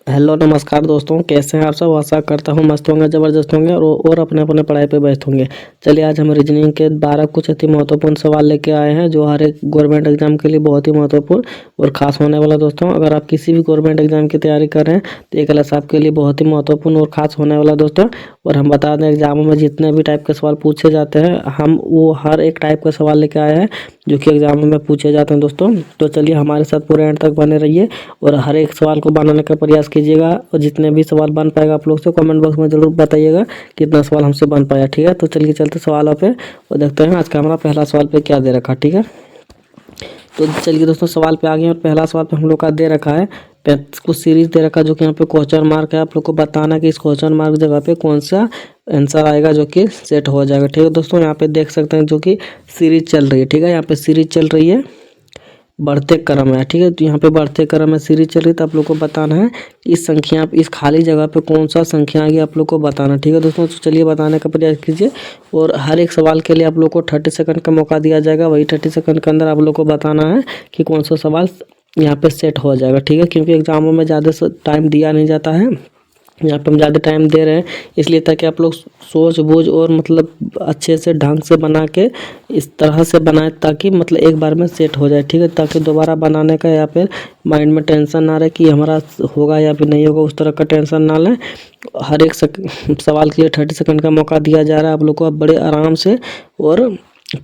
Hello नमस्कार दोस्तों, कैसे हैं आप सब। आशा करता हूँ मस्त होंगे, ज़बरदस्त होंगे और अपने अपने पढ़ाई पे व्यस्त होंगे। चलिए आज हम रीजनिंग के 12 कुछ अति महत्वपूर्ण सवाल लेके आए हैं जो हर एक गवर्नमेंट एग्जाम के लिए बहुत ही महत्वपूर्ण और खास होने वाला। दोस्तों अगर आप किसी भी गवर्नमेंट एग्जाम की तैयारी कर रहे हैं तो ये क्लास आपके लिए बहुत ही महत्वपूर्ण और खास होने वाला दोस्तों। और हम बता दें, एग्जामों में जितने भी टाइप के सवाल पूछे जाते हैं हम वो हर एक टाइप का सवाल लेके आए हैं जो कि एग्जामों में पूछे जाते हैं दोस्तों। तो चलिए हमारे साथ पूरे एंड तक बने रहिए और हर एक सवाल को बनाने का प्रयास कीजिएगा। और जितने भी सवाल बन पाएगा आप लोग से कमेंट बॉक्स में जरूर बताइएगा कितना सवाल हमसे बन पाया। ठीक है, तो चलिए चलते सवालों पे और देखते हैं आज का हमारा पहला सवाल पे क्या दे रखा। ठीक है, तो चलिए दोस्तों सवाल पे आ गए और पहला सवाल पे हम लोग का दे रखा है कुछ सीरीज दे रखा है जो कि यहाँ पे क्वेश्चन मार्क है। आप लोग को बताना कि इस क्वेश्चन मार्क जगह पे कौन सा आंसर आएगा जो कि सेट हो जाएगा। ठीक है दोस्तों, यहाँ पे देख सकते हैं जो कि सीरीज चल रही है। ठीक है, यहाँ पे सीरीज चल रही है, बढ़ते क्रम है। ठीक है, तो यहाँ पे बढ़ते क्रम में सीरीज चल रही है तो आप लोग को बताना है इस संख्या इस खाली जगह पे कौन सा संख्या आएगी आप लोग को बताना। ठीक है दोस्तों, तो चलिए बताने का प्रयास कीजिए और हर एक सवाल के लिए आप लोग को 30 सेकंड का मौका दिया जाएगा। वही 30 सेकंड के अंदर आप लोग को बताना है कि कौन सा सवाल यहाँ पे सेट हो जाएगा। ठीक है, क्योंकि एग्जामों में ज़्यादा टाइम दिया नहीं जाता है, यहाँ पे हम ज़्यादा टाइम दे रहे हैं इसलिए ताकि आप लोग सोच बूझ और मतलब अच्छे से ढंग से बना के इस तरह से बनाए ताकि मतलब एक बार में सेट हो जाए। ठीक है, ताकि दोबारा बनाने का या फिर माइंड में टेंशन ना रहे कि हमारा होगा या फिर नहीं होगा, उस तरह का टेंशन ना लें। हर एक सवाल के लिए 30 सेकंड का मौका दिया जा रहा है। आप लोग को अब बड़े आराम से और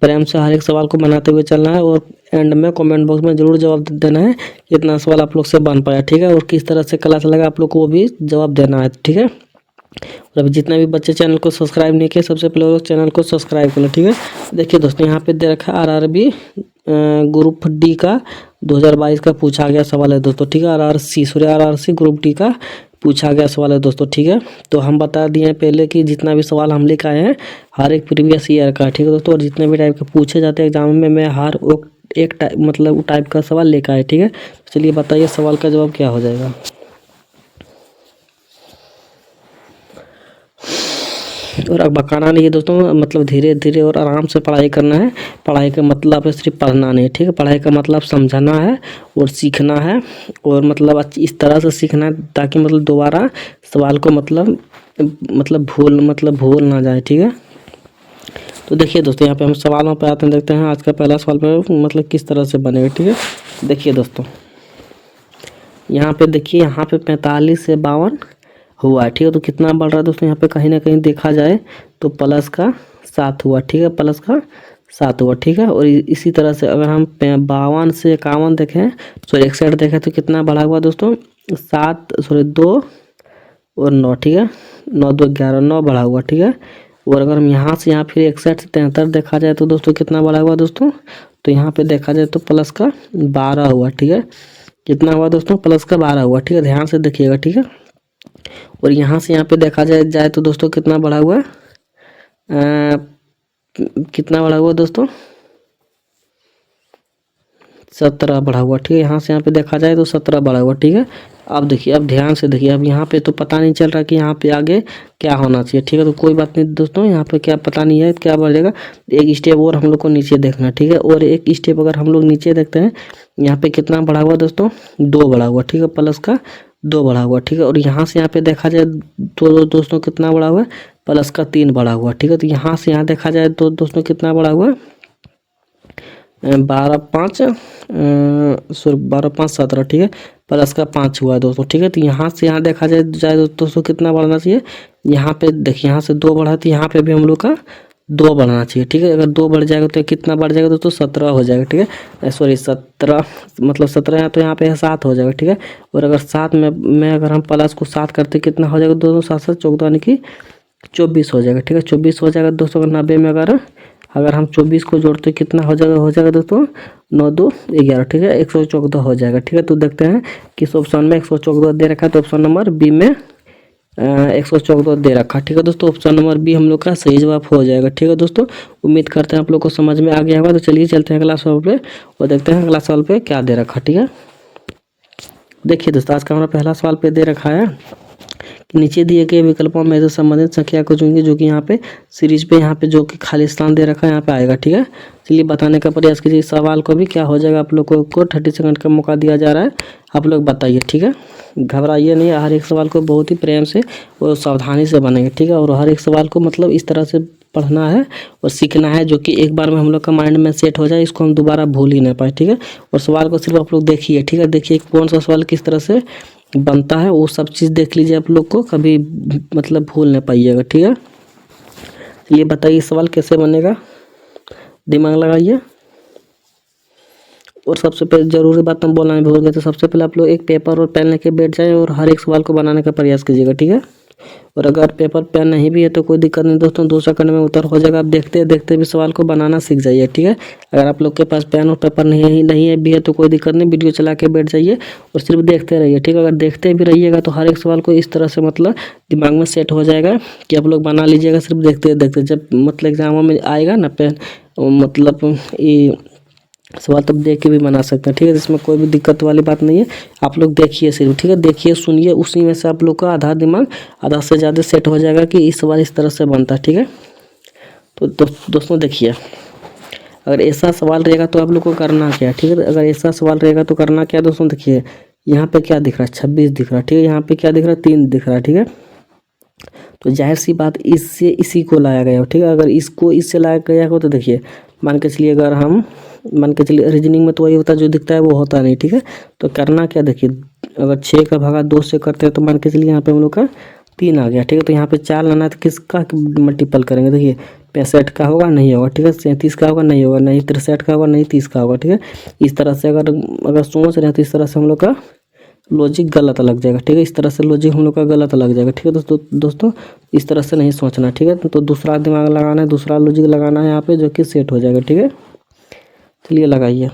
प्रेम से हर एक सवाल को बनाते हुए चलना है और एंड में कमेंट बॉक्स में जरूर जवाब देना है कितना सवाल आप लोग से बन पाया। ठीक है, और किस तरह से क्लास लगा आप लोग को वो भी जवाब देना है। ठीक है, और अभी जितने भी बच्चे चैनल को सब्सक्राइब नहीं किए सबसे पहले लोग चैनल को सब्सक्राइब कर लो। ठीक है, देखिए दोस्तों यहाँ पे दे रखा है आरआरबी ग्रुप डी का 2022 का पूछा गया सवाल है दोस्तों। ठीक है, आरआरसी ग्रुप डी का पूछा गया सवाल है दोस्तों। ठीक है, तो हम बता दिए हैं पहले कि जितना भी सवाल हम लेकर आए हैं हर एक प्रीवियस ईयर का। ठीक है दोस्तों, और जितने भी टाइप के पूछे जाते हैं एग्जाम में मैं हर एक टाइप मतलब टाइप का सवाल लेकर आए। ठीक है, चलिए बताइए सवाल का जवाब क्या हो जाएगा। और अब बकाना नहीं है दोस्तों, मतलब धीरे धीरे और आराम से पढ़ाई करना है। पढ़ाई का मतलब है सिर्फ पढ़ना नहीं। ठीक है, पढ़ाई का मतलब समझना है और सीखना है और मतलब इस तरह से सीखना है ताकि मतलब दोबारा सवाल को मतलब भूल ना जाए। ठीक है, तो देखिए दोस्तों यहाँ पे हम सवालों पे आते हैं, देखते हैं आज का पहला सवाल पे मतलब किस तरह से बनेगा। ठीक है, देखिए दोस्तों यहाँ पे देखिए, यहाँ पे 45 से 52 हुआ है। ठीक है, तो कितना बढ़ रहा है दोस्तों, यहाँ पे कहीं ना कहीं देखा जाए तो प्लस का 7 हुआ। ठीक है, प्लस का 7 हुआ। ठीक है, और इसी तरह से अगर हम 52 से 51 देखें, सॉरी 61 देखें तो कितना बढ़ा हुआ दोस्तों, 2 और 9। ठीक है, 9 2 11, 9 बढ़ा हुआ। ठीक है, और अगर हम यहाँ से यहाँ फिर 61 से 73 देखा जाए तो दोस्तों कितना बढ़ा हुआ दोस्तों, तो यहाँ पे देखा जाए तो प्लस का 12 हुआ। ठीक है, कितना हुआ दोस्तों, प्लस का 12 हुआ। ठीक है, ध्यान से देखिएगा। ठीक है, और यहाँ से यहाँ पे देखा जाए तो दोस्तों कितना बढ़ा हुआ है, कितना बढ़ा हुआ दोस्तों, 17 बढ़ा हुआ। ठीक है, यहाँ से यहाँ पे देखा जाए तो 17 बढ़ा हुआ। ठीक है, अब देखिए, अब ध्यान से देखिए, अब यहाँ पे तो पता नहीं चल रहा कि यहाँ पे आगे क्या होना चाहिए। ठीक है, तो कोई बात नहीं दोस्तों, यहाँ पे क्या पता नहीं है क्या बढ़ेगा, एक स्टेप और हम लोग को नीचे देखना। ठीक है, और एक स्टेप अगर हम लोग नीचे देखते हैं यहाँ पे कितना बढ़ा हुआ दोस्तों, 2 बढ़ा हुआ। ठीक है, प्लस का 2 बढ़ा हुआ। ठीक है, और यहाँ से यहाँ पे देखा जाए तो दोस्तों कितना बढ़ा हुआ है, प्लस का 3 बढ़ा हुआ। ठीक है, तो यहाँ से यहाँ देखा जाए तो दोस्तों कितना बढ़ा हुआ है, 12 5 17। ठीक है, प्लस का 5 हुआ है दोस्तों। ठीक है, तो यहाँ से यहाँ देखा जाए दोस्तों कितना बढ़ना चाहिए, यहाँ पे देखिए यहाँ से 2 बढ़ा तो यहाँ पे भी हम लोग का 2 बढ़ना चाहिए। ठीक है, अगर 2 बढ़ जाएगा तो कितना बढ़ जाएगा दोस्तों, 17 हो जाएगा। ठीक है, सॉरी 17 मतलब 17 है तो यहाँ पे 7 हो जाएगा। ठीक है, और अगर 7 में अगर हम प्लस को 7 करते कितना हो जाएगा दोस्तों, 7 7 14 यानी कि 24 हो जाएगा। ठीक है, 24 हो जाएगा दोस्तों। अगर 90 में अगर हम 24 को जोड़ते कितना हो जाएगा दोस्तों, 9 2 11। ठीक है, 114 हो जाएगा। ठीक है, तो देखते हैं किस ऑप्शन में 114 दे रखा है, तो ऑप्शन नंबर बी में 114 दे रखा। ठीक है दोस्तों, ऑप्शन नंबर बी हम लोग का सही जवाब हो जाएगा। ठीक है दोस्तों, उम्मीद करते हैं आप लोग को समझ में आ गया होगा। तो चलिए चलते हैं अगला सवाल पे और देखते हैं अगला सवाल पे क्या दे रखा। ठीक है, देखिए दोस्तों आज का हमारा पहला सवाल पे दे रखा है कि नीचे दिए गए विकल्पों में से संबंधित संख्या को चुनिए जो कि यहाँ पे सीरीज पे यहाँ पे जो कि खाली स्थान दे रखा है यहाँ पे आएगा। ठीक है, चलिए बताने का प्रयास कीजिए। सवाल को भी क्या हो जाएगा, आप लोगों को 30 सेकंड का मौका दिया जा रहा है, आप लोग बताइए। ठीक है, घबराइए नहीं, हर एक सवाल को बहुत ही प्रेम से और सावधानी से बनेंगे, ठीक है। और हर एक सवाल को मतलब इस तरह से पढ़ना है और सीखना है जो कि एक बार में हम लोग का माइंड में सेट हो जाए, इसको हम दोबारा भूल ही ना पाए, ठीक है। और सवाल को सिर्फ आप लोग देखिए, ठीक है, देखिए कौन सा सवाल किस तरह से बनता है, वो सब चीज़ देख लीजिए, आप लोग को कभी मतलब भूल ना पाइएगा, ठीक है। ये बताइए सवाल कैसे बनेगा, दिमाग लगाइए। और सबसे पहले ज़रूरी बात हम बोलना भूल गए, तो सबसे पहले आप लोग एक पेपर और पेन लेके बैठ जाए और हर एक सवाल को बनाने का प्रयास कीजिएगा, ठीक है। और अगर पेपर पेन नहीं भी है तो कोई दिक्कत नहीं दोस्तों, 2 सेकंड में उत्तर हो जाएगा। आप देखते देखते भी सवाल को बनाना सीख जाइए, ठीक है। अगर आप लोग के पास पेन और पेपर नहीं है भी है तो कोई दिक्कत नहीं, वीडियो चला के बैठ जाइए और सिर्फ देखते रहिए, ठीक है। अगर देखते भी रहिएगा तो हर एक सवाल को इस तरह से मतलब दिमाग में सेट हो जाएगा कि आप लोग बना लीजिएगा सिर्फ देखते देखते। जब मतलब एग्जामों में आएगा ना पेन, मतलब ये सवाल तब देख के भी बना सकते हैं, ठीक है। इसमें कोई भी दिक्कत वाली बात नहीं है, आप लोग देखिए सिर्फ, ठीक है, देखिए सुनिए, उसी में से आप लोग का आधा दिमाग आधा से ज़्यादा सेट हो जाएगा कि इस सवाल इस तरह से बनता है, ठीक है। तो दोस्तों देखिए, अगर ऐसा सवाल रहेगा तो आप लोग को करना क्या है, ठीक है। अगर ऐसा सवाल रहेगा तो करना क्या है दोस्तों, देखिए यहाँ पे क्या दिख रहा है, 26 दिख रहा है, ठीक है। यहाँ पे क्या दिख रहा है, 3 दिख रहा है, ठीक है। तो जाहिर सी बात इससे इसी को लाया गया हो, ठीक है। अगर इसको इससे लाया गया हो तो देखिए मान के चलिए, अगर हम मान के चलिए रीजनिंग में तो वही होता है जो दिखता है वो होता नहीं, ठीक है। तो करना क्या, देखिए अगर 6 का भागा 2 से करते हैं तो मान के चलिए यहाँ पे हम लोग का 3 आ गया, ठीक है। तो यहाँ पे 4 लाना है तो किसका मल्टीपल करेंगे, देखिए 65 का होगा, नहीं होगा, ठीक है। 37 का होगा, नहीं होगा, नहीं 63 का होगा, नहीं 30 का होगा, ठीक है। इस तरह से अगर सोच रहे हैं तो इस तरह से हम लोग का लॉजिक गलत लग जाएगा, ठीक है। इस तरह से लॉजिक हम लोग का गलत लग जाएगा, ठीक है दोस्तों इस तरह से नहीं सोचना, ठीक है। तो दूसरा दिमाग लगाना है, दूसरा लॉजिक लगाना है यहाँ पे जो कि सेट हो जाएगा, ठीक है। चलिए लगाइए।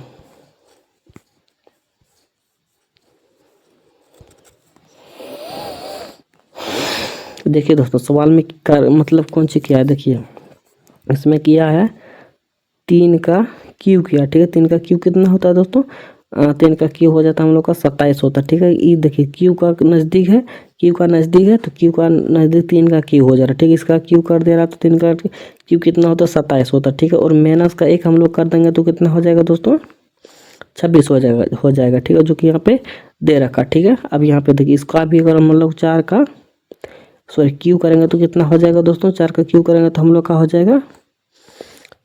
देखिए दोस्तों सवाल में मतलब कौन सी किया है, देखिए इसमें किया है 3 का क्यू किया, ठीक है। 3 का क्यू कितना होता है दोस्तों, 3 का क्यू हो जाता है हम लोग का 27 होता है, ठीक है। ये देखिए क्यू का नज़दीक है, क्यू का नज़दीक है तो क्यू का नज़दीक 3 का क्यू हो जा रहा है, ठीक है। इसका क्यू कर दे रहा तो 3 का क्यू कितना होता है, 27 होता है, ठीक है। और माइनस का 1 हम लोग कर देंगे तो कितना हो जाएगा दोस्तों, 26 हो जाएगा, ठीक है, जो कि यहाँ पे दे रखा, ठीक है। अब यहाँ पे देखिए इसका भी अगर हम लोग 4 का क्यू करेंगे तो कितना हो जाएगा दोस्तों, 4 का क्यू करेंगे तो हम लोग का हो जाएगा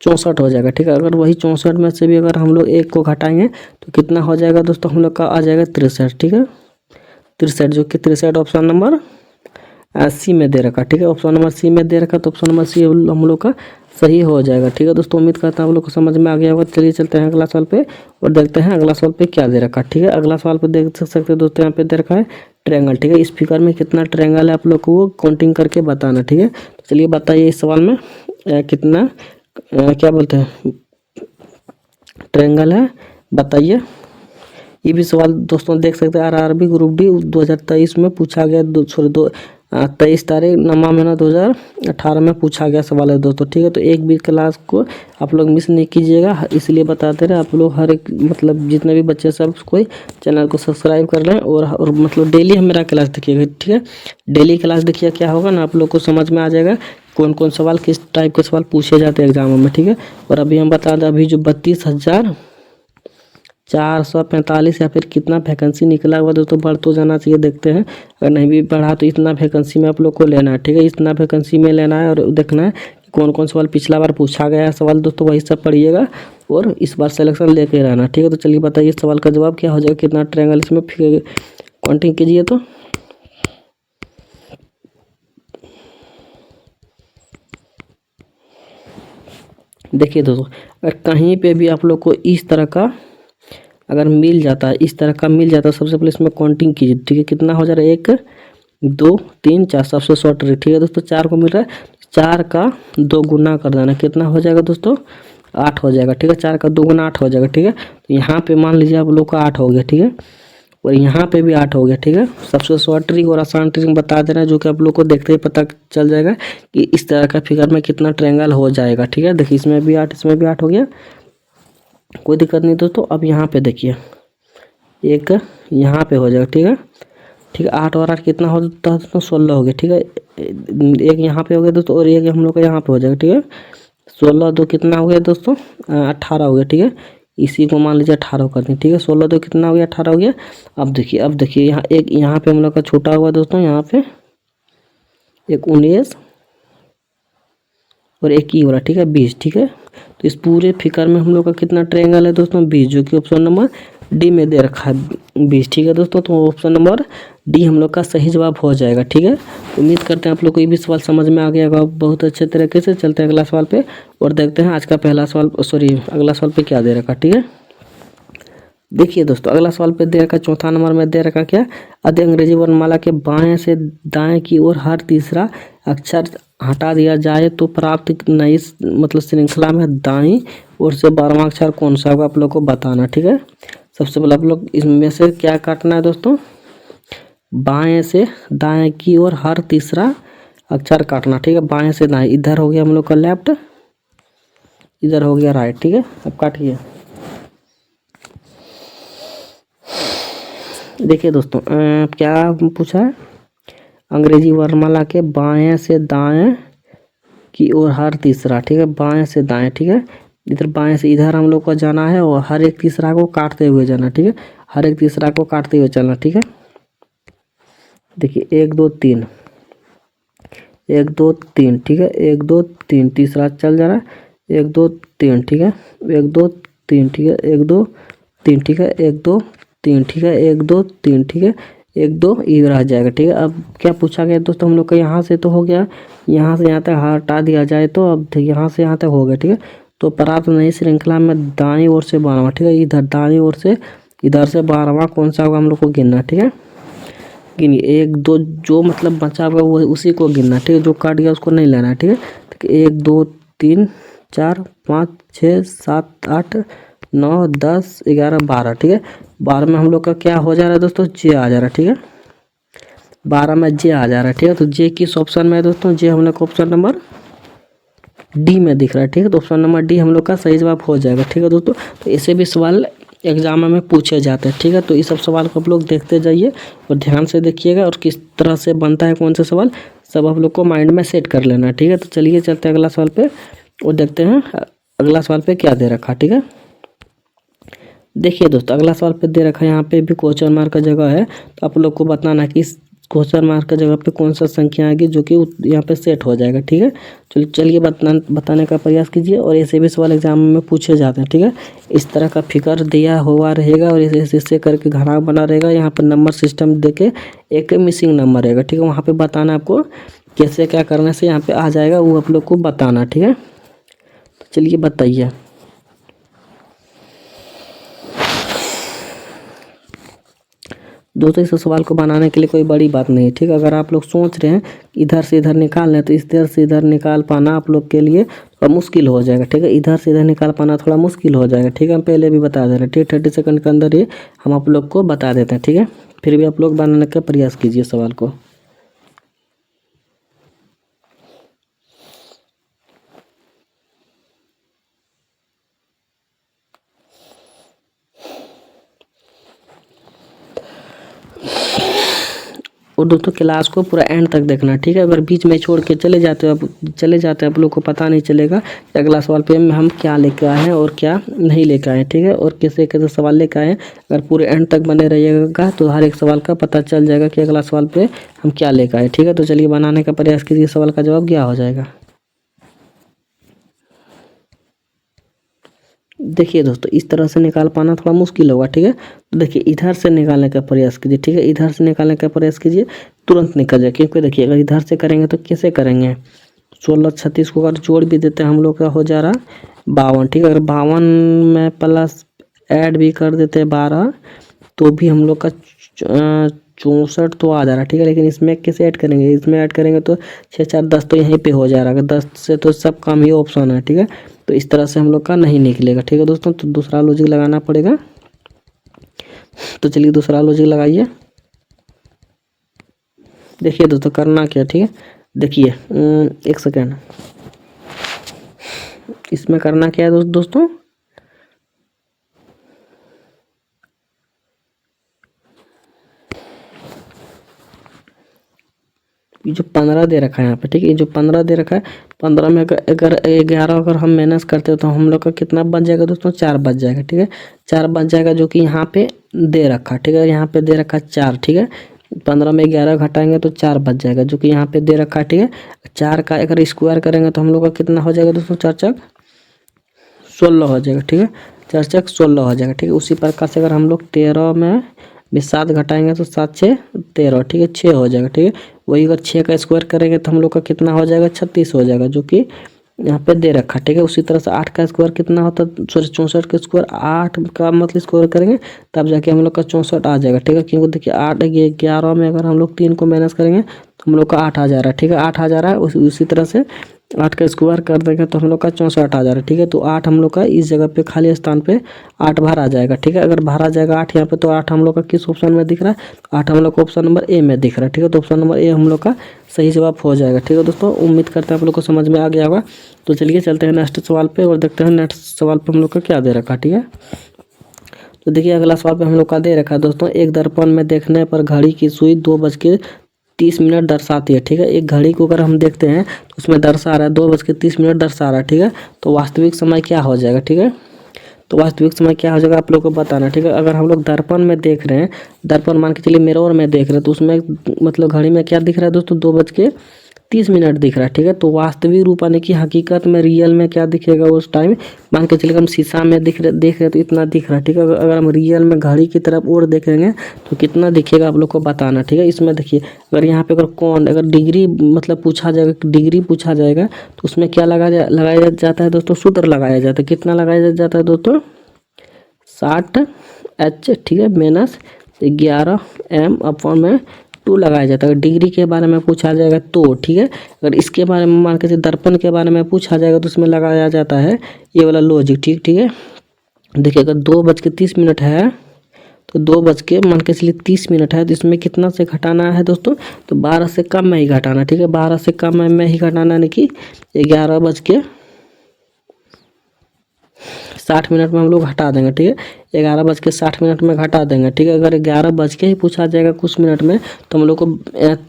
64 हो जाएगा, ठीक है। अगर वही 64 में से भी अगर हम लोग 1 को घटाएंगे तो कितना हो जाएगा दोस्तों, हम लोग का आ जाएगा 63, ठीक है। 63 जो कि 63 ऑप्शन नंबर सी में दे रखा, ठीक है। ऑप्शन नंबर सी में दे रखा तो ऑप्शन नंबर सी हम लोग का सही हो जाएगा, ठीक है दोस्तों। उम्मीद करता हूँ आप लोग को समझ में आ गया होगा। चलिए चलते हैं अगला सवाल पे और देखते हैं अगला सवाल पे क्या दे रखा, ठीक है। अगला सवाल पे देख सकते हैं दोस्तों, यहाँ पे दे रखा है ट्रायंगल, ठीक है। इस फिगर में कितना ट्रायंगल है आप लोग को वो काउंटिंग करके बताना, ठीक है। तो चलिए बताइए इस सवाल में कितना क्या बोलते हैं ट्रायंगल है, बताइए। ये भी सवाल दोस्तों देख सकते हैं आरआरबी ग्रुप डी 2023 में पूछा गया, 23 तारीख 9वां महीना 2018 में पूछा गया सवाल है दोस्तों, ठीक है। तो एक भी क्लास को आप लोग मिस नहीं कीजिएगा, इसलिए बताते रहे आप लोग हर एक मतलब जितने भी बच्चे सब कोई चैनल को सब्सक्राइब कर लें और मतलब डेली मेरा क्लास देखिएगा, ठीक है। डेली क्लास देखिए, क्या होगा ना आप लोग को समझ में आ जाएगा कौन कौन सवाल किस टाइप के सवाल पूछे जाते हैं एग्जामों में, ठीक है। और अभी हम बता दें अभी जो 32,445 या फिर कितना वैकेंसी निकला हुआ दोस्तों, बढ़ तो जाना चाहिए, देखते हैं। अगर नहीं भी बढ़ा तो इतना वैकेंसी में आप लोग को लेना है, ठीक है। इतना वैकेंसी में लेना है और देखना है कि कौन कौन सवाल पिछला बार पूछा गया है सवाल दोस्तों, वही सब पढ़िएगा और इस बार सिलेक्शन लेके रहना, ठीक है। तो चलिए बताइए सवाल का जवाब क्या हो जाएगा, कितना ट्रायंगल इसमें काउंटिंग कीजिए। तो देखिए दोस्तों, अगर कहीं पे भी आप लोग को इस तरह का अगर मिल जाता है, इस तरह का मिल जाता है, सबसे पहले इसमें काउंटिंग कीजिए, ठीक है। कितना हो जा रहा है, 1 2 3 4, सबसे शॉर्ट ट्रिक, ठीक है दोस्तों। 4 को मिल रहा है, 4 का 2 गुना कर देना, कितना हो जाएगा दोस्तों, 8 हो जाएगा, ठीक है। 4 का 2 गुना 8 हो जाएगा, ठीक है। तो यहाँ पे मान लीजिए आप लोग का 8 हो गया, ठीक है। और यहाँ पे भी 8 हो गया, ठीक है। सबसे शॉर्ट ट्रिक और आसान ट्रिक बता देना जो कि आप लोग को देखते ही पता चल जाएगा कि इस तरह का फिगर में कितना ट्रायंगल हो जाएगा, ठीक है। देखिए इसमें भी 8 इसमें भी 8 हो गया, कोई दिक्कत नहीं दोस्तों। अब यहाँ पे देखिए एक यहाँ पे हो जाएगा, ठीक है, ठीक है। 8 और 8 कितना होता है दोस्तों, 16 हो गया, ठीक है। एक यहाँ पे हो गया दोस्तों और एक हम लोग का यहाँ पे हो जाएगा, ठीक है। 16 2 कितना हो गया दोस्तों, 18 हो गया, ठीक है। इसी को मान लीजिए 18 कर दें, ठीक है। 16 तो कितना हो गया, 18 हो गया। अब देखिए यहाँ एक, यहाँ पे हम लोग का छोटा हुआ दोस्तों, यहाँ पे एक 19 और एक ही हो रहा, ठीक है, 20, ठीक है। तो इस पूरे फिगर में हम लोग का कितना ट्रायंगल है दोस्तों, 20, जो कि ऑप्शन नंबर डी में दे रखा है 20, ठीक है दोस्तों। तो ऑप्शन नंबर डी हम लोग का सही जवाब हो जाएगा, ठीक है। उम्मीद करते हैं आप लोग को ये भी सवाल समझ में आ गया होगा बहुत अच्छे तरीके से। चलते हैं अगला सवाल पे और देखते हैं आज का पहला सवाल, सॉरी अगला सवाल पे क्या दे रखा, ठीक है। देखिए दोस्तों अगला सवाल पे दे रखा, चौथा नंबर में दे रखा क्या, यदि अंग्रेजी वर्णमाला के बाएं से दाएं की ओर हर तीसरा अक्षर हटा दिया जाए तो प्राप्त नई मतलब श्रृंखला में दाईं ओर से 12वां अक्षर कौन सा होगा, आप लोग को बताना, ठीक है। सबसे पहले आप लोग इसमें से क्या काटना है दोस्तों, बाएं से दाएं की ओर हर तीसरा अक्षर काटना, ठीक है। बाएं से दाएं, इधर हो गया हम लोग का लेफ्ट, इधर हो गया राइट, ठीक है। अब काटिए। देखिए दोस्तों क्या पूछा है, अंग्रेजी वर्णमाला के बाएं से दाएं की ओर हर तीसरा, ठीक है, बाएं से दाएं, ठीक है। इधर बाएं से इधर हम लोग को जाना है और हर एक तीसरा को काटते हुए जाना, ठीक है। हर एक तीसरा को काटते हुए चलना, ठीक है। देखिए 1 2 3, 1 2 3, ठीक है, 1 2 3, तीसरा चल जा रहा है 1 2 3, ठीक है, 1 2 3, ठीक है, 1 2 3, ठीक है, 1 2 3, ठीक है, 1 2 3, ठीक है, 1 2 ये रह जाएगा, ठीक है। अब क्या पूछा गया दोस्तों हम लोग का, यहाँ से तो हो गया, यहाँ से यहाँ तक हटा दिया जाए तो अब यहाँ से यहाँ तक हो गया, ठीक है। तो प्राप्त नई श्रृंखला में दाईं ओर से 12वां, ठीक है, इधर दाईं ओर से इधर से 12वां कौन सा होगा हम लोग को गिनना, ठीक है। गिनिए 1 2, जो मतलब बचा हुआ वो उसी को गिनना, ठीक है। जो काट गया उसको नहीं लेना, ठीक है। ठीक है, 1 2 3 4 5 6 7 8 9 10 11 12, ठीक है। 12 में हम लोग का क्या हो जा रहा है दोस्तों, जे आ जा रहा है, ठीक है। 12 में जे आ जा रहा है, ठीक है। तो जे किस ऑप्शन में है दोस्तों, जे हम लोग को ऑप्शन नंबर डी में दिख रहा है, ठीक है। तो ऑप्शन नंबर डी हम लोग का सही जवाब हो जाएगा, ठीक है दोस्तों। तो ऐसे भी सवाल एग्जाम में पूछे जाते हैं, ठीक है। तो इस सब सवाल को आप लोग देखते जाइए और ध्यान से देखिएगा और किस तरह से बनता है कौन सा सवाल, सब आप लोग को माइंड में सेट कर लेना, ठीक है। तो चलिए चलते हैं अगला सवाल पे और देखते हैं अगला सवाल पे क्या दे रखा, ठीक है। देखिए दोस्तों अगला सवाल पे दे रखा है, यहाँ पे भी क्वेश्चन मार्क का जगह है, तो आप लोग को बताना कि इस क्वेश्चन मार्क का जगह पे कौन सा संख्या आएगी जो कि यहाँ पे सेट हो जाएगा, ठीक है। चलिए बताने का प्रयास कीजिए और ऐसे भी सवाल एग्जाम में पूछे जाते हैं, ठीक है। इस तरह का फिगर दिया हुआ रहेगा और ऐसे करके घना बना रहेगा, यहाँ पर नंबर सिस्टम दे के एक मिसिंग नंबर रहेगा, ठीक है। वहाँ पे बताना आपको कैसे क्या करने से यहाँ पे आ जाएगा, वो आप लोग को बताना, ठीक है। तो चलिए बताइए। दोस्तों इस सवाल को बनाने के लिए कोई बड़ी बात नहीं है, ठीक है। अगर आप लोग सोच रहे हैं इधर से इधर निकालना है तो इधर से इधर निकाल पाना आप लोग के लिए थोड़ा मुश्किल हो जाएगा, ठीक है। इधर से इधर निकाल पाना थोड़ा मुश्किल हो जाएगा, ठीक है। हम पहले भी बता दे रहे हैं, ठीक है। 30 सेकंड के अंदर ये हम आप लोग को बता देते हैं, ठीक है। फिर भी आप लोग बनाने का प्रयास कीजिए सवाल को। और दोस्तों क्लास को पूरा एंड तक देखना, ठीक है। अगर बीच में छोड़ के चले जाते हो आप लोग को पता नहीं चलेगा कि अगला सवाल पे हम क्या लेकर आए हैं और क्या नहीं लेकर आए हैं, ठीक है। और कैसे कैसे सवाल लेकर आए हैं, अगर पूरे एंड तक बने रहिएगा तो हर एक सवाल का पता चल जाएगा कि अगला सवाल पे हम क्या लेकर आए, ठीक है। तो चलिए बनाने का प्रयास कीजिए, सवाल का जवाब क्या हो जाएगा। देखिए दोस्तों इस तरह से निकाल पाना थोड़ा मुश्किल होगा, ठीक है। तो देखिए इधर से निकालने का प्रयास कीजिए, ठीक है। इधर से निकालने का प्रयास कीजिए, तुरंत निकल जाए, क्योंकि देखिए अगर इधर से करेंगे तो कैसे करेंगे, 16 36 को अगर जोड़ भी देते हैं हम लोग का हो जा रहा 52, ठीक है। अगर 52 में प्लस ऐड भी कर देते हैं 12 तो भी हम लोग का 64 तो आ जा रहा है, ठीक है। लेकिन इसमें कैसे ऐड करेंगे, इसमें ऐड करेंगे तो 6 4 10 तो यहीं पे हो जा रहा है, 10 से तो सब काम ही ऑप्शन है, ठीक है। तो इस तरह से हम लोग का नहीं निकलेगा, ठीक है दोस्तों। तो दूसरा लॉजिक लगाना पड़ेगा, तो चलिए दूसरा लॉजिक लगाइए। देखिए दोस्तों करना क्या, ठीक है। देखिए 1 सेकेंड, इसमें करना क्या है दोस्तों, ये जो 15 दे रखा है यहाँ पे, ठीक है, ये जो 15 दे रखा है, 15 में अगर 11 अगर हम माइनस करते हो तो हम लोग का कितना बच जाएगा दोस्तों, 4 बच जाएगा, ठीक है, 4 बच जाएगा, जो कि यहाँ पे दे रखा, ठीक है, यहाँ पे दे रखा 4, ठीक है, 15 में 11 घटाएंगे तो 4 बच जाएगा, जो कि यहाँ पे दे रखा है, ठीक है। 4 का अगर स्क्वायर करेंगे तो हम लोग का कितना हो जाएगा दोस्तों, 4 चक 16 हो जाएगा, ठीक है, 4 चक 16 हो जाएगा, ठीक है। उसी प्रकार से अगर हम लोग 13 में भी 7 घटाएंगे तो 7 6 13, ठीक है, 6 हो जाएगा, ठीक है। वही अगर 6 का स्क्वायर करेंगे तो हम लोग का कितना हो जाएगा, 36 हो जाएगा, जो कि यहाँ पे दे रखा, ठीक है। उसी तरह से 8 का स्क्वायर कितना होता है, सॉरी 64 का स्क्वायर, 8 का मतलब स्क्वायर करेंगे तब जाके हम लोग का 64 आ जाएगा, ठीक है। क्योंकि देखिए 8 11 में अगर हम लोग 3 को माइनस करेंगे तो हम लोग का 8 आ जा रहा है, ठीक है, 8 आ जा रहा है। उसी तरह से 8 का स्क्वायर कर देंगे तो हम लोग का 64 आ जा रहा है, ठीक है। तो 8 हम लोग का इस जगह पे खाली स्थान पे 8 बार आ जाएगा, ठीक है। अगर बाहर आ जाएगा 8 यहाँ पे तो 8 हम लोग का किस ऑप्शन में दिख रहा है, 8 हम लोग का ऑप्शन नंबर ए में दिख रहा है, ठीक है। तो ऑप्शन नंबर ए हम लोग का सही जवाब हो जाएगा, ठीक है दोस्तों। उम्मीद करते हैं आप लोग को समझ में आ गया होगा। तो चलिए चलते हैं नेक्स्ट सवाल पे और देखते हैं नेक्स्ट सवाल पे हम लोग का क्या दे रखा, ठीक है। तो देखिए अगला सवाल पे हम लोग का दे रखा है दोस्तों, एक दर्पण में देखने पर घड़ी की सुई 2:30 दर्शाती है, ठीक है। एक घड़ी को अगर हम देखते हैं तो उसमें दर्शा रहा है 2:30 दर्शा रहा है, ठीक है। तो वास्तविक समय क्या हो जाएगा, ठीक है। तो वास्तविक समय क्या हो जाएगा आप लोग को बताना, ठीक है। अगर हम लोग दर्पण में देख रहे हैं, दर्पण मान के चलिए मिरर में देख रहे हैं, तो उसमें मतलब घड़ी में क्या दिख रहा है दोस्तों, 2:30 दिख रहा है, ठीक है। तो वास्तविक रूप यानी कि हकीकत में रियल में क्या दिखेगा उस टाइम, मान के चलिए हम शीशा में देख रहे तो इतना दिख रहा है, ठीक है। अगर हम रियल में घड़ी की तरफ और देखेंगे तो कितना दिखेगा आप लोग को बताना, ठीक है। इसमें देखिए अगर यहाँ पे अगर डिग्री मतलब पूछा जाएगा, डिग्री पूछा जाएगा तो उसमें क्या लगाया जाता है दोस्तों, सूत्र लगाया जाता है। कितना लगाया जाता है दोस्तों, 60H, ठीक है, माइनस 11m/2 लगाया जाता है। अगर डिग्री के बारे में पूछा जाएगा तो, ठीक है। अगर इसके बारे में मान के चलिए दर्पण के बारे में पूछा जाएगा तो उसमें लगाया जाता है ये वाला लॉजिक, ठीक है। देखिए अगर 2:30 है तो 2 मान के चलिए 30 है, तो इसमें कितना से घटाना है दोस्तों, तो 12 से कम में ही घटाना, ठीक है। 12 से कम में ही घटाना यानी कि 11:60 में हम लोग घटा देंगे, ठीक है। 11:60 में घटा देंगे, ठीक है। अगर 11 बज के ही पूछा जाएगा कुछ मिनट में तो हम लोग को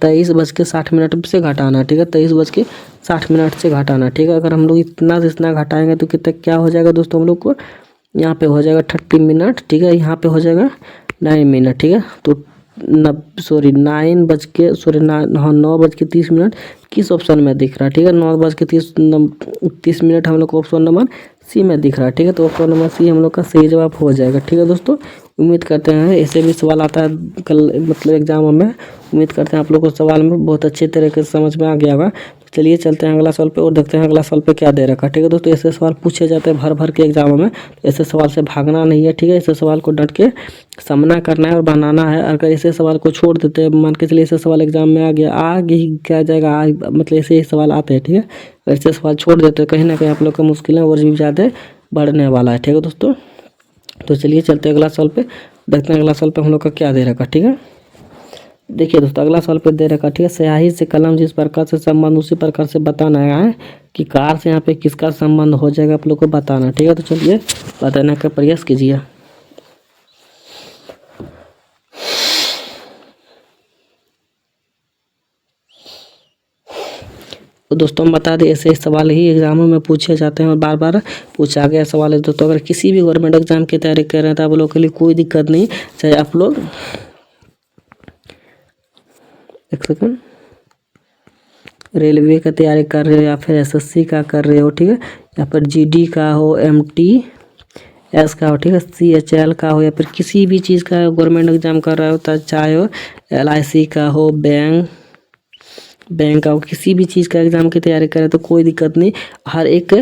23:60 से घटाना, ठीक है, 23:60 से घटाना, ठीक है। अगर हम लोग इतना से इतना घटाएंगे तो कितना क्या हो जाएगा दोस्तों, हम लोग को यहाँ पे हो जाएगा 30 मिनट, ठीक है। यहाँ पे हो जाएगा 9 मिनट, ठीक है। तो 9:30 किस ऑप्शन में दिख रहा है, ठीक है। 9:30 हम लोग को ऑप्शन नंबर सी में दिख रहा है, ठीक है। तो ऑप्शन नंबर सी हम लोग का सही जवाब हो जाएगा, ठीक है दोस्तों। उम्मीद करते हैं ऐसे भी सवाल आता है कल मतलब एग्जाम में, उम्मीद करते हैं आप लोग को सवाल में बहुत अच्छे तरीके से समझ में आ गया होगा। तो चलिए चलते हैं अगला सवाल पे और देखते हैं अगला सवाल पे क्या दे रखा है, ठीक है दोस्तों। ऐसे सवाल पूछे जाते हैं भर भर के एग्जामों में, तो ऐसे सवाल से भागना नहीं है, ठीक है। ऐसे सवाल को डट के सामना करना है और बनाना है। अगर ऐसे सवाल को छोड़ देते हैं, मान के चलिए ऐसे सवाल एग्जाम में आ गया, आगे ही क्या जाएगा, मतलब ऐसे ही सवाल आते हैं, ठीक है। ऐसे सवाल छोड़ देते हैं कहीं ना कहीं आप लोग का मुश्किलें और भी ज़्यादा बढ़ने वाला है, ठीक है दोस्तों। तो चलिए चलते हैं अगला सवाल पे, देखते हैं अगला सवाल पे हम लोग का क्या दे रखा, ठीक है। देखिए दोस्तों अगला सवाल पे दे रखा, ठीक है, स्याही से कलम जिस प्रकार से संबंध उसी प्रकार से बताना है कि कार से यहाँ पे किसका संबंध हो जाएगा आप लोग को बताना, ठीक है। तो चलिए बताने का प्रयास कीजिए। तो दोस्तों हम बता दें ऐसे सवाल ही एग्जामों में पूछे जाते हैं और बार बार पूछा गया सवाल है दोस्तों। अगर किसी भी गवर्नमेंट एग्जाम की तैयारी कर रहे हैं तो आप लोग के लिए कोई दिक्कत नहीं, चाहे आप लोग एक सेकंड रेलवे का तैयारी कर रहे हो या फिर एसएससी का कर रहे हो, ठीक है, या फिर जीडी का हो, एमटीएस का हो, ठीक है, सीएचएल का हो, या फिर किसी भी चीज़ का गवर्नमेंट एग्जाम कर रहा हो, तो चाहे हो एलआईसी का हो, बैंक का हो, किसी भी चीज़ का एग्जाम की तैयारी करें तो कोई दिक्कत नहीं। हर एक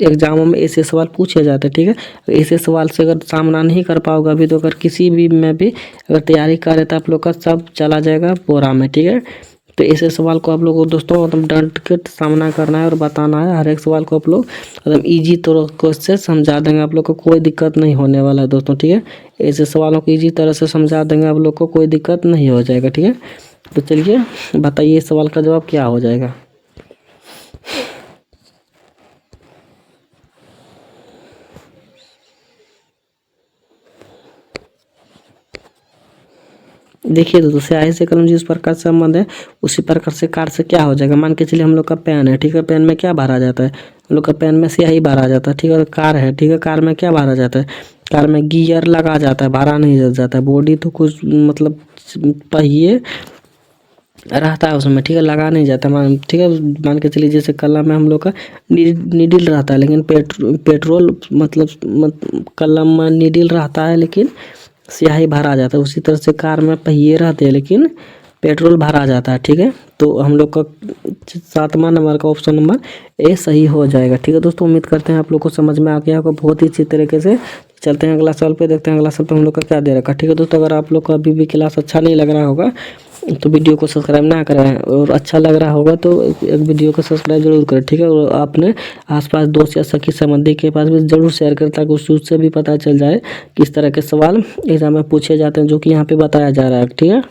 एग्जामों में ऐसे सवाल पूछे जाते हैं, ठीक है। ऐसे सवाल से अगर सामना नहीं कर पाओगे अभी तो अगर किसी भी में भी अगर तैयारी करें तो आप लोग का सब चला जाएगा बोरा में, ठीक है। तो ऐसे सवाल को आप लोग को दोस्तों एकदम डट के सामना करना है और बताना है। हर एक सवाल को आप लोग एकदम ईजी तरीके से समझा देंगे, आप लोग को कोई दिक्कत नहीं होने वाला है दोस्तों, ठीक है। ऐसे सवालों को ईजी तरह से समझा देंगे, आप लोग को कोई दिक्कत नहीं हो जाएगा, ठीक है। तो चलिए बताइए इस सवाल का जवाब क्या हो जाएगा। देखिए दोस्तों, स्याही से कलम जिस प्रकार से संबंध है उसी प्रकार से कार से क्या हो जाएगा। मान के चलिए हम लोग का पेन है, ठीक है, पेन में क्या भरा जाता है, हम लोग का पेन में स्याही भरा जाता है, ठीक है। कार है, ठीक है, कार में क्या भरा जाता है, कार में गियर लगा जाता है, भरा नहीं जाता है। बॉडी तो कुछ मतलब पहिए रहता है उसमें, ठीक है, लगा नहीं जाता मान, ठीक है। मान के चलिए जैसे कलम में हम लोग का नीडल रहता है, लेकिन पेट्रोल मतलब कलम में नीडल रहता है लेकिन स्याही भरा जाता है। उसी तरह से कार में पहिए रहते हैं लेकिन पेट्रोल भरा जाता है, ठीक है। तो हम लोग का 7वां नंबर का ऑप्शन नंबर ए सही हो जाएगा, ठीक है दोस्तों। उम्मीद करते हैं आप लोग को समझ में आ गया होगा बहुत ही अच्छी तरीके से। चलते हैं अगला सवाल पे, देखते हैं अगला सवाल पे हम लोग का क्या दे रखा है, ठीक है दोस्तों। अगर आप लोग को अभी भी क्लास अच्छा नहीं लग रहा होगा तो वीडियो को सब्सक्राइब ना करें, और अच्छा लग रहा होगा तो एक वीडियो को सब्सक्राइब जरूर करें, ठीक है। और अपने आसपास दोस्त या सखी संबंधी के पास भी जरूर शेयर करें ताकि उससे भी पता चल जाए किस तरह के सवाल एग्जाम में पूछे जाते हैं जो कि यहाँ पे बताया जा रहा है, ठीक है।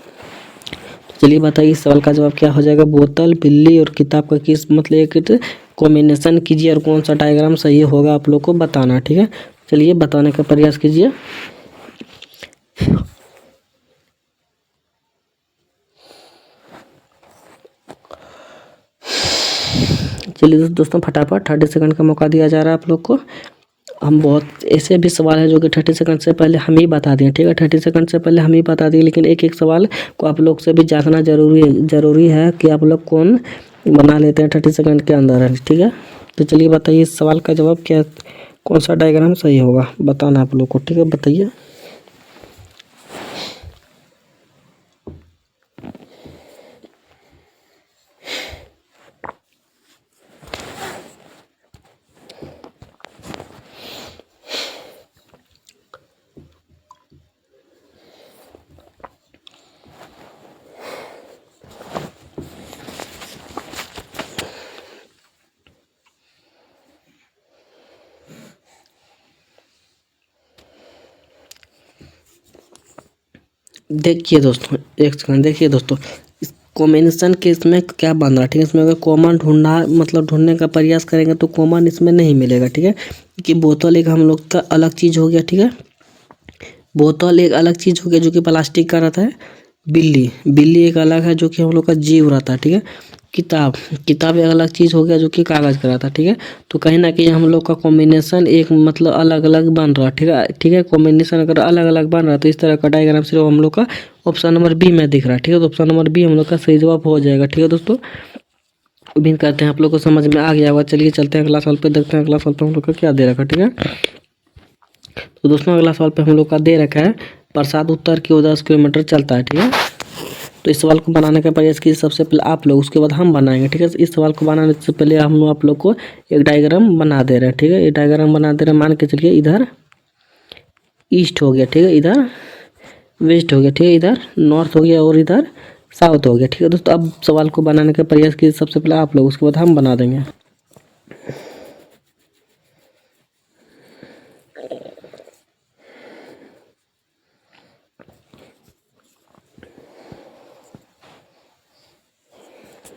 चलिए बताइए इस सवाल का जवाब क्या हो जाएगा। बोतल, बिल्ली और किताब का किस मतलब एक कॉम्बिनेशन कीजिए और कौन सा डायग्राम सही होगा आप लोग को बताना, ठीक है। चलिए बताने का प्रयास कीजिए। चलिए दोस्तों फटाफट 30 सेकंड का मौका दिया जा रहा है आप लोग को। हम बहुत ऐसे भी सवाल है जो कि 30 सेकंड से पहले हम ही बता दिए, ठीक है। 30 सेकंड से पहले हम ही बता दिए, लेकिन एक एक सवाल को आप लोग से भी जानना जरूरी है कि आप लोग कौन बना लेते हैं 30 सेकंड के अंदर है, ठीक है। तो चलिए बताइए इस सवाल का जवाब क्या, कौन सा डायग्राम सही होगा बताना आप लोग को, ठीक है, बताइए। देखिए दोस्तों एक सेकंड, देखिए दोस्तों इस कॉम्बिनेशन के इसमें क्या बन रहा है, ठीक है। इसमें अगर कॉमन ढूंढने का प्रयास करेंगे तो कॉमन इसमें नहीं मिलेगा, ठीक है। कि बोतल एक हम लोग का अलग चीज़ हो गया, ठीक है। बोतल एक अलग चीज़ हो गया जो कि प्लास्टिक का रहता है। बिल्ली एक अलग है जो कि हम लोग का जीव रहता है, ठीक है। किताब एक अलग चीज़ हो गया जो कि कागज़ का रहता है, ठीक है। तो कहीं ना कहीं हम लोग का कॉम्बिनेशन एक मतलब अलग अलग बन रहा है, ठीक है, ठीक है। कॉम्बिनेशन अगर अलग अलग बन रहा है तो इस तरह का डायग्राम सिर्फ हम लोग का ऑप्शन नंबर बी में दिख रहा है, ठीक है। तो ऑप्शन नंबर बी हम लोग का सही जवाब हो जाएगा, ठीक है दोस्तों। उम्मीद करते हैं आप लोग को समझ में आ गया होगा। चलिए चलते हैं अगला सवाल पे, देखते हैं अगला सवाल पे हम लोग का क्या दे रखा है, ठीक है। तो दोस्तों अगला सवाल पे हम लोग का दे रखा है प्रसाद उत्तर की ओर 10 किलोमीटर चलता है, ठीक है। तो इस सवाल को बनाने का प्रयास कीजिए सबसे पहले आप लोग, उसके बाद हम बनाएंगे, ठीक है। इस सवाल को बनाने से पहले हम लोग आप लोग को एक डायग्राम बना दे रहे हैं, ठीक है। ये डायग्राम बना दे रहे हैं, मान के चलिए इधर ईस्ट हो गया, ठीक है, इधर वेस्ट हो गया, ठीक है, इधर नॉर्थ हो गया और इधर साउथ हो गया, ठीक है दोस्तों। अब सवाल को बनाने का प्रयास कीजिए सबसे पहले आप लोग, उसके बाद हम बना देंगे।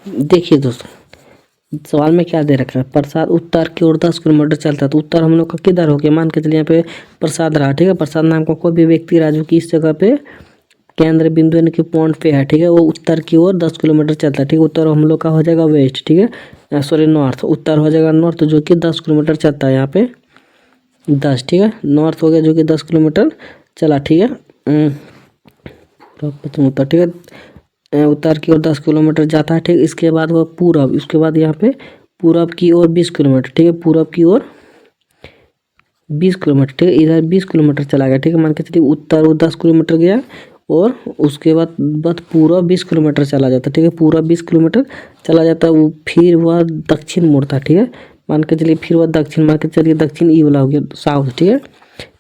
देखिए दोस्तों सवाल में क्या दे रखा है, प्रसाद उत्तर की ओर 10 किलोमीटर चलता है। तो उत्तर हम लोग का किधर हो गया, मान के चलिए यहाँ पे प्रसाद रहा, ठीक है। प्रसाद नाम का कोई भी व्यक्ति राजू की इस जगह पे केंद्र बिंदु यानी कि पॉइंट पे है, ठीक है। वो उत्तर की ओर 10 किलोमीटर चलता है, ठीक है। उत्तर हम लोग का हो जाएगा वेस्ट, ठीक है, सॉरी नॉर्थ। उत्तर हो जाएगा नॉर्थ जो कि 10 किलोमीटर चलता है, यहाँ पे 10, ठीक है। नॉर्थ हो गया जो कि 10 किलोमीटर चला, ठीक है। पूरा पश्चिम उत्तर, ठीक है। उत्तर की ओर 10 किलोमीटर जाता है, ठीक। इसके बाद वो पूरब, उसके बाद यहाँ पे पूरब की ओर 20 किलोमीटर, ठीक है। पूरब की ओर 20 किलोमीटर, ठीक है। इधर 20 किलोमीटर चला गया, ठीक है। मान के चलिए उत्तर वो 10 किलोमीटर गया और उसके बाद पूरा 20 किलोमीटर चला जाता है, ठीक है। पूरा 20 किलोमीटर चला जाता है वो, फिर वह दक्षिण मुड़ता है, ठीक है। मान के चलिए फिर वह दक्षिण, मान के चलिए दक्षिण ई वाला हो गया साउथ, ठीक है।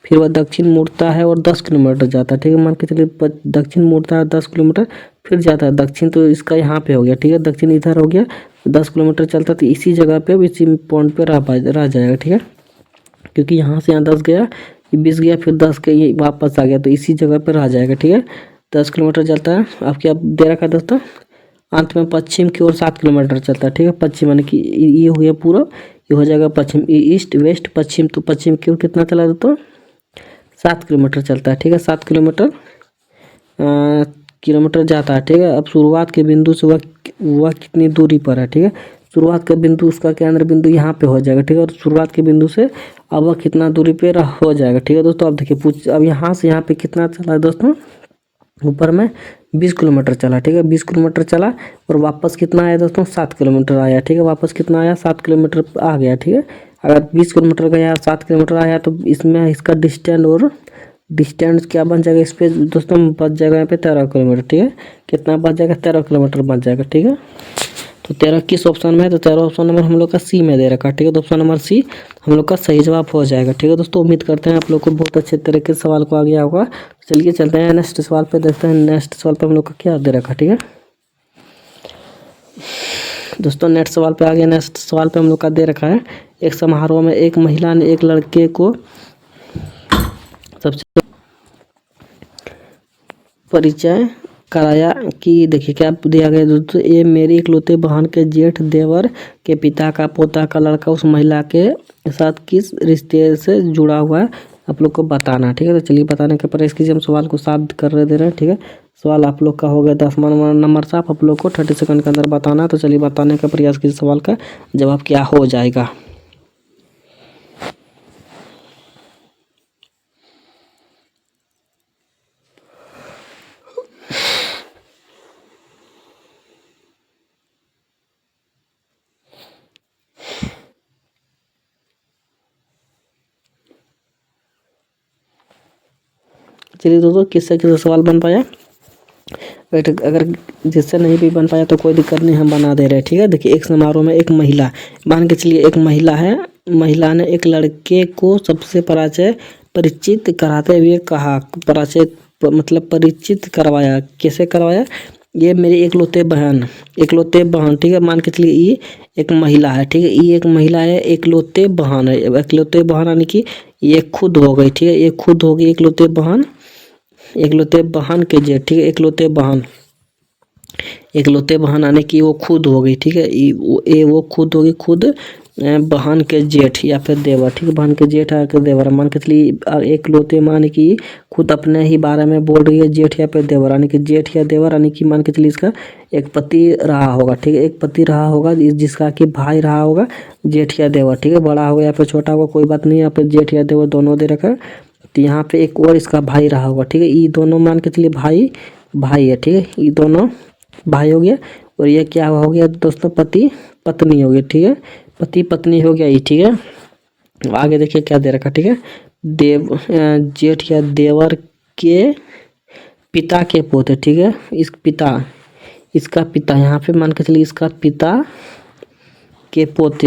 फिर वह दक्षिण मुड़ता है और 10 किलोमीटर जाता है, ठीक है। मान के चलिए दक्षिण मुड़ता है 10 किलोमीटर फिर जाता है दक्षिण, तो इसका यहाँ पे हो गया, ठीक है। दक्षिण इधर हो गया 10 किलोमीटर चलता तो इसी जगह पे इसी पॉइंट पे रह जाएगा, ठीक है। क्योंकि यहाँ से यहाँ 10 गया, 20 गया, फिर 10 के ये वापस आ गया तो इसी जगह पर रह जाएगा, ठीक है। 10 किलोमीटर चलता है। अब क्या दे रखा है दोस्तों, अंत में पश्चिम की ओर 7 किलोमीटर चलता है, ठीक है। पश्चिम यानी कि ये हो गया पूरा, ये हो जाएगा पश्चिम, ईस्ट वेस्ट पश्चिम। तो पश्चिम की ओर कितना चला दोस्तों, 7 किलोमीटर चलता है, ठीक है। 7 किलोमीटर किलोमीटर जाता है, ठीक है। अब शुरुआत के बिंदु से वह कितनी दूरी पर है, ठीक है। शुरुआत का बिंदु उसका केंद्र बिंदु यहाँ पे हो जाएगा, ठीक है। और शुरुआत के बिंदु से अब वह कितना दूरी पे हो जाएगा, ठीक है दोस्तों। अब देखिए अब यहाँ से यहाँ पे कितना चला है दोस्तों, ऊपर में 20 किलोमीटर चला, ठीक है। 20 किलोमीटर चला और वापस कितना आया दोस्तों, 7 किलोमीटर आया, ठीक है। वापस कितना आया, 7 किलोमीटर आ गया, ठीक है। अगर 20 किलोमीटर गया 7 किलोमीटर आया तो इसमें इसका डिस्टेंस क्या बन जाएगा, इस पे दोस्तों बच जाएगा यहाँ पे 13 किलोमीटर, ठीक है। कितना बच जाएगा, 13 किलोमीटर बच जाएगा, ठीक है। तो 13 किस ऑप्शन में है, तो 13 ऑप्शन नंबर हम लोग का सी में दे रखा है, ठीक है। तो ऑप्शन नंबर सी हम लोग का सही जवाब हो जाएगा, ठीक है दोस्तों। उम्मीद करते हैं आप लोग को बहुत अच्छे तरीके से सवाल को आ गया होगा। चलिए चलते हैं नेक्स्ट सवाल पे, देखते हैं नेक्स्ट सवाल पे हम लोग का क्या दे रखा है, ठीक है दोस्तों। नेक्स्ट सवाल पे आ गया। नेक्स्ट सवाल पे हम लोग का दे रखा है, एक समारोह में एक महिला ने एक लड़के को सबसे परिचय कराया कि देखिए क्या दिया गया दोस्तों, ये मेरी इकलौते बहन के जेठ देवर के पिता का पोता का लड़का उस महिला के साथ किस रिश्ते से जुड़ा हुआ है, आप लोग को बताना, ठीक है। तो चलिए बताने के पर इसकी हम सवाल को साफ कर दे रहे हैं, ठीक है। सवाल आप लोग का हो गया 10 नंबर साफ, आप लोग को 30 सेकंड के अंदर बताना। तो चलिए बताने का प्रयास कीजिए, सवाल का जवाब क्या हो जाएगा। चलिए दोस्तों, किससे किससे सवाल बन पाया, अगर जिससे नहीं भी बन पाया तो कोई दिक्कत नहीं, हम बना दे रहे हैं, ठीक है। देखिए एक समारोह में एक महिला, मान के चलिए एक महिला है, महिला ने एक लड़के को सबसे परिचित कराते हुए कहा, मतलब परिचित करवाया, कैसे करवाया, ये मेरी इकलौते बहन, ठीक है। मान के चलिए ये एक महिला है, ठीक है। ये एक महिला है, इकलौते बहन है, इकलौते बहन यानी कि ये खुद हो गई, ठीक है। ये खुद हो गई इकलौते बहन के जेठ, ठीक है। इकलौते बहन आने की वो खुद हो गई, ठीक है। वो खुद हो गई, खुद बहन के जेठ या फिर देवर, ठीक है। बहन के जेठ या फिर देवर, मान के चलिए इकलौते मान की खुद अपने ही बारे में बोल रही है, जेठ या फिर देवर यानी कि जेठ या देवर यानी कि मान के चलिए इसका एक पति रहा होगा, ठीक है। एक पति रहा होगा जिसका कि भाई रहा होगा, जेठ या देवर, ठीक है। बड़ा होगा या फिर छोटा होगा कोई बात नहीं, यहाँ पे जेठ या देवर दोनों दे रखा है। तो यहाँ पे एक और इसका भाई रहा होगा, ठीक है। ये दोनों मान के चलिए भाई है, ठीक है। ये दोनों भाई हो गया और ये क्या हो गया दोस्तों, पति पत्नी हो गई, ठीक है। पति पत्नी हो गया ये, ठीक है। आगे देखिए क्या दे रखा, ठीक है। जेठ या देवर के पिता के पोते, ठीक है। इसका पिता यहाँ पे मान के चलिए इसका पिता के पोते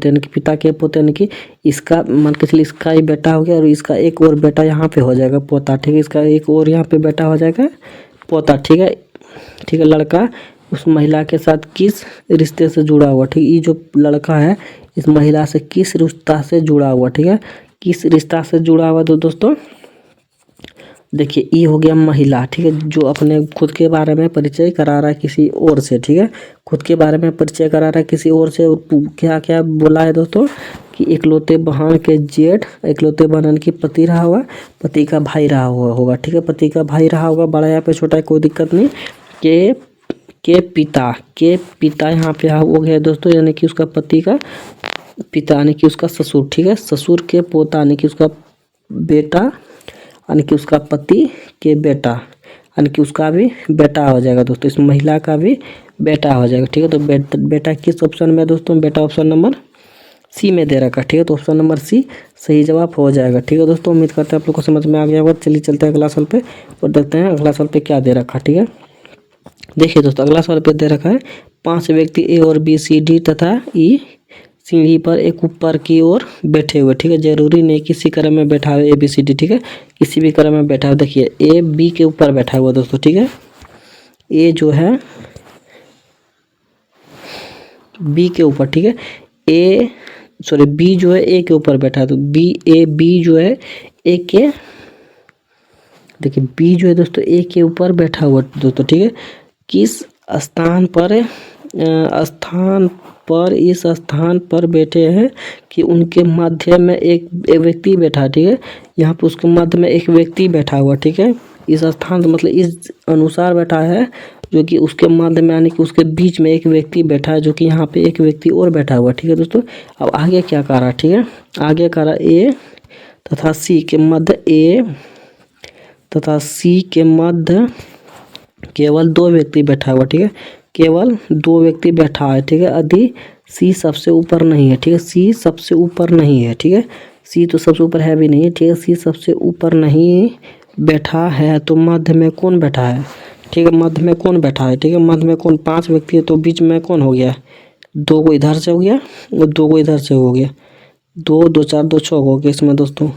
यानी कि इसका मान के चलिए इसका ही बेटा हो गया और इसका एक और बेटा यहाँ पे हो जाएगा पोता, ठीक है। इसका एक और यहाँ पे बेटा हो जाएगा पोता, ठीक है। लड़का उस महिला के साथ किस रिश्ते से जुड़ा हुआ, ठीक है। ये जो लड़का है इस महिला से किस रिश्ता से जुड़ा हुआ, ठीक है। किस रिश्ता से जुड़ा हुआ तो दोस्तों देखिए ये हो गया महिला, ठीक है, जो अपने खुद के बारे में परिचय करा रहा है किसी और से, ठीक है। खुद के बारे में परिचय करा रहा है किसी और से, और क्या क्या बोला है दोस्तों कि इकलौते बहन के जेठ, इकलौते बहन की पति रहा हुआ, पति का भाई रहा हुआ होगा, ठीक है। पति का भाई रहा होगा, बड़ा या पे छोटा है कोई दिक्कत नहीं। के पिता यहाँ पे हो गया दोस्तों, यानी कि उसका पति का पिता यानी कि उसका ससुर, ठीक है। ससुर के पोता यानी कि उसका बेटा यानी कि उसका पति के बेटा यानी कि उसका भी बेटा हो जाएगा दोस्तों, इस महिला का भी बेटा हो जाएगा, ठीक है। तो बेटा किस ऑप्शन में दोस्तों, बेटा ऑप्शन नंबर सी में दे रखा, ठीक है। तो ऑप्शन नंबर सी सही जवाब हो जाएगा, ठीक है दोस्तों। उम्मीद करते हैं आप लोग को समझ में आ गया होगा। चलिए चलते हैं अगला सवाल पे और देखते हैं अगला सवाल पे क्या दे रखा, ठीक है। देखिए दोस्तों अगला सवाल पे दे रखा है 5 व्यक्ति ए और बी सी डी तथा ई सीढ़ी पर एक ऊपर की ओर बैठे हुए, ठीक है। जरूरी नहीं किसी क्रम में बैठा हुआ ए बी सी डी, ठीक है। किसी भी क्रम में बैठा हुआ, देखिए ए बी के ऊपर बैठा हुआ दोस्तों, ठीक है। ए जो है बी के ऊपर, ठीक है। बी जो है ए के ऊपर बैठा है, तो बी जो है ए के, देखिए बी जो है दोस्तों ए के ऊपर बैठा हुआ दोस्तों, ठीक है। किस स्थान इस स्थान पर बैठे हैं कि उनके मध्य में एक व्यक्ति बैठा, ठीक है। यहाँ पे उसके मध्य में एक व्यक्ति बैठा हुआ, ठीक है। इस स्थान मतलब इस अनुसार बैठा है जो कि उसके मध्य में यानी कि उसके बीच में एक व्यक्ति बैठा है, जो कि यहाँ पे एक व्यक्ति और बैठा हुआ है। ठीक है दोस्तों, अब आगे क्या कह रहा है, ठीक है, आगे कह रहा ए तथा सी के मध्य, ए तथा सी के मध्य केवल 2 व्यक्ति बैठा हुआ। ठीक है, केवल 2 व्यक्ति बैठा है। ठीक है, यदि सी सबसे ऊपर नहीं है। ठीक है, सी सबसे ऊपर नहीं है। ठीक है, सी तो सबसे ऊपर है भी नहीं। ठीक है, सी सबसे ऊपर नहीं बैठा है तो मध्य में कौन बैठा है। ठीक है, मध्य में कौन बैठा है। ठीक है, मध्य में कौन, 5 व्यक्ति है तो बीच में कौन हो गया, 2 को इधर से हो गया और 2 को इधर से हो गया, 2 2 4 2 6 हो गया इसमें दोस्तों।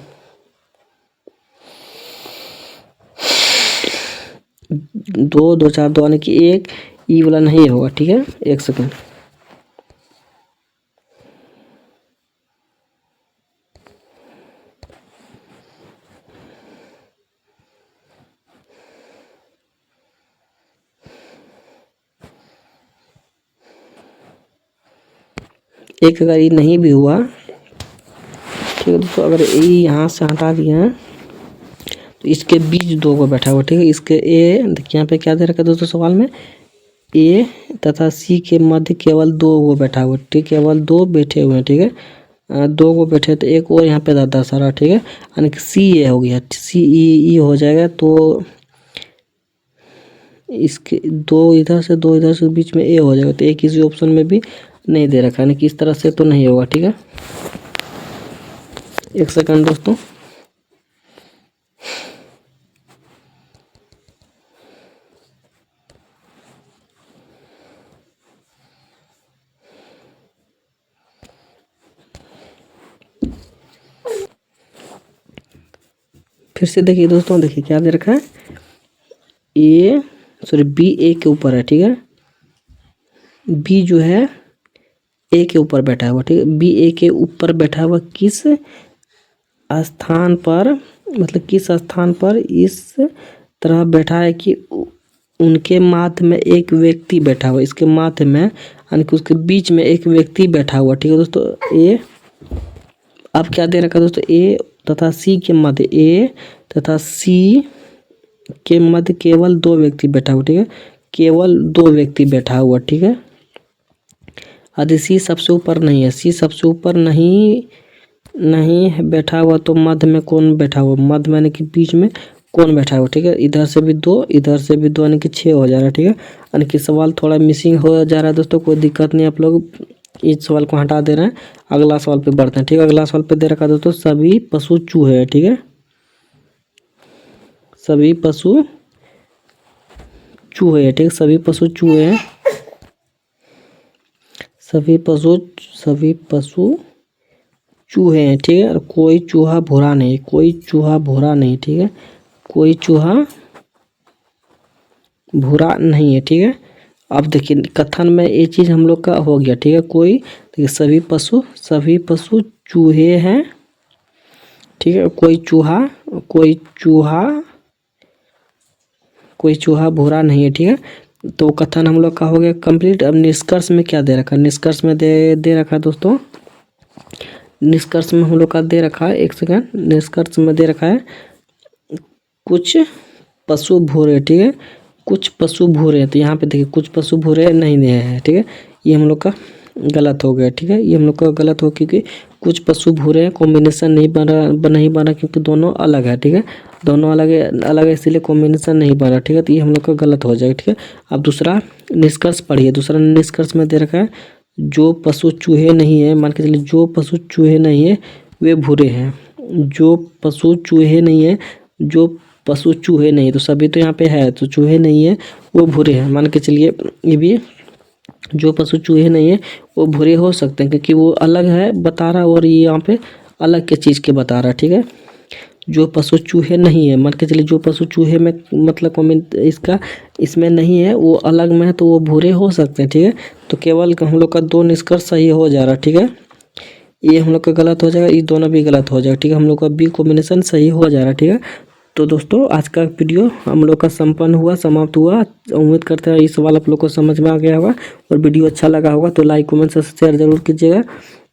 2 2 4 2 यानी कि एक ई वाला नहीं होगा। ठीक है, 1 सेकंड। एक अगर ये नहीं भी हुआ, ठीक है दोस्तों, अगर ए यहाँ से हटा दिया है तो इसके बीच 2 को बैठा हुआ। ठीक है, इसके ए देखिए यहाँ पे क्या दे रखा है दोस्तों सवाल में, ए तथा सी के मध्य केवल 2 को बैठा हुआ। ठीक, केवल 2 बैठे हुए हैं। ठीक है, 2 को बैठे तो एक और यहाँ पे दादा सारा। ठीक है, यानी कि सी ए हो गया, सी ई हो जाएगा। तो इसके 2 इधर से 2 इधर से बीच में ए हो जाएगा। तो ए किसी ऑप्शन में भी नहीं दे रखा, यानी कि इस तरह से तो नहीं होगा। ठीक है, 1 सेकंड दोस्तों। फिर से देखिए दोस्तों, देखिए क्या दे रखा है, ए सॉरी बी ए के ऊपर है। ठीक है, बी जो है ए के ऊपर बैठा हुआ। ठीक है, बी ए के ऊपर बैठा हुआ किस स्थान पर, मतलब किस स्थान पर इस तरह बैठा है कि उनके माथ में एक व्यक्ति बैठा हुआ, इसके माथ में यानी कि उसके बीच में एक व्यक्ति बैठा हुआ। ठीक है दोस्तों, ए अब क्या दे रखा है दोस्तों, ए तथा सी के मध्य, ए तथा सी के मध्य केवल 2 व्यक्ति बैठा हुआ। ठीक है, केवल 2 व्यक्ति बैठा हुआ। ठीक है, यदि सी सबसे ऊपर नहीं है, सी सबसे ऊपर नहीं बैठा हुआ तो मध्य में कौन बैठा हुआ, मध्य में यानी कि बीच में कौन बैठा हुआ। ठीक है, इधर से भी 2 इधर से भी 2 यानी कि 6 हो जा रहा है। ठीक है, यानी कि सवाल थोड़ा मिसिंग हो जा रहा है दोस्तों, कोई दिक्कत नहीं, आप लोग इस सवाल को हटा दे रहे हैं, अगला सवाल पे बढ़ते हैं। ठीक है, अगला सवाल पे दे रखा दोस्तों, सभी पशु चूहे हैं। ठीक है, सभी पशु चूहे हैं। ठीक है, सभी पशु चूहे हैं, सभी पशु चूहे हैं। ठीक है, और कोई चूहा भूरा नहीं, कोई चूहा भूरा नहीं। ठीक है, कोई चूहा भूरा नहीं है। ठीक है, अब देखिए कथन में ये चीज़ हम लोग का हो गया। ठीक है, कोई देखिए सभी पशु चूहे हैं। ठीक है, कोई चूहा भूरा नहीं है। ठीक है, तो कथन हम लोग का हो गया कंप्लीट। अब निष्कर्ष में क्या दे रखा है, निष्कर्ष में दे रखा है दोस्तों, निष्कर्ष में हम लोग का दे रखा है, 1 सेकंड, निष्कर्ष में दे रखा है कुछ पशु भूरे। ठीक है, कुछ पशु भूरे हैं, तो यहाँ पे देखिए कुछ पशु भूरे नहीं है। ठीक है, ये हम लोग का गलत हो गया। ठीक है, ये हम लोग का गलत हो, क्योंकि कुछ पशु भूरे हैं, कॉम्बिनेशन नहीं बना क्योंकि दोनों अलग है। ठीक है, दोनों अलग है इसीलिए कॉम्बिनेशन नहीं बना। ठीक है, तो ये हम लोग का गलत हो जाएगा। ठीक है, अब दूसरा निष्कर्ष पढ़िए, दूसरा निष्कर्ष में दे रखा है जो पशु चूहे नहीं है, मान के चलिए जो पशु चूहे नहीं है वे भूरे हैं, जो पशु चूहे नहीं है, जो पशु चूहे नहीं, तो सभी तो यहाँ पे है, तो चूहे नहीं है वो भूरे हैं। मान के चलिए ये भी जो पशु चूहे नहीं है वो भूरे हो सकते हैं, क्योंकि वो अलग है बता रहा, और ये यहाँ पे अलग के चीज़ के बता रहा है। ठीक है, जो पशु चूहे नहीं है, मान के चलिए जो पशु चूहे में मतलब कमेंट इसका इसमें नहीं है, वो अलग में है, तो वो भूरे हो सकते हैं। ठीक है, तो केवल हम लोग का 2 निष्कर्ष सही हो जा रहा है। ठीक है, ये हम लोग का गलत हो जाएगा, ये दोनों भी गलत हो जाएगा। ठीक है, हम लोग का बी कॉम्बिनेशन सही हो जा रहा है। ठीक है, तो दोस्तों आज का वीडियो हम लोग का संपन्न हुआ, समाप्त हुआ। उम्मीद करते हैं ये सवाल आप लोग को समझ में आ गया होगा, और वीडियो अच्छा लगा होगा तो लाइक कमेंट शेयर जरूर कीजिएगा।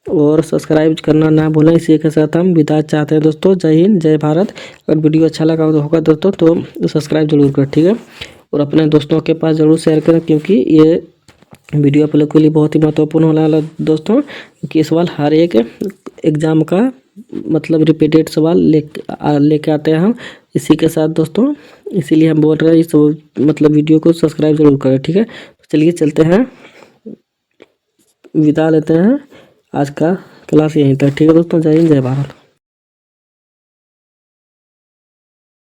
और सब्सक्राइब करना ना भूलें। इसी के साथ हम विदा चाहते हैं दोस्तों। जय हिंद, जय भारत। अगर वीडियो अच्छा लगा होगा दोस्तों तो सब्सक्राइब जरूर करें, ठीक है। और अपने दोस्तों के पास ज़रूर शेयर करें, क्योंकि ये वीडियो आप लोग के लिए बहुत ही महत्वपूर्ण होने वाला दोस्तों, क्योंकि सवाल हर एक एग्ज़ाम का मतलब रिपीटेड सवाल लेके आते हैं हम। इसी के साथ दोस्तों, इसीलिए हम बोल रहे हैं इस मतलब वीडियो को सब्सक्राइब जरूर करें, ठीक है। चलिए चलते हैं, विदा लेते हैं। आज का क्लास यहीं तक, ठीक है दोस्तों। जय हिंद, जय भारत।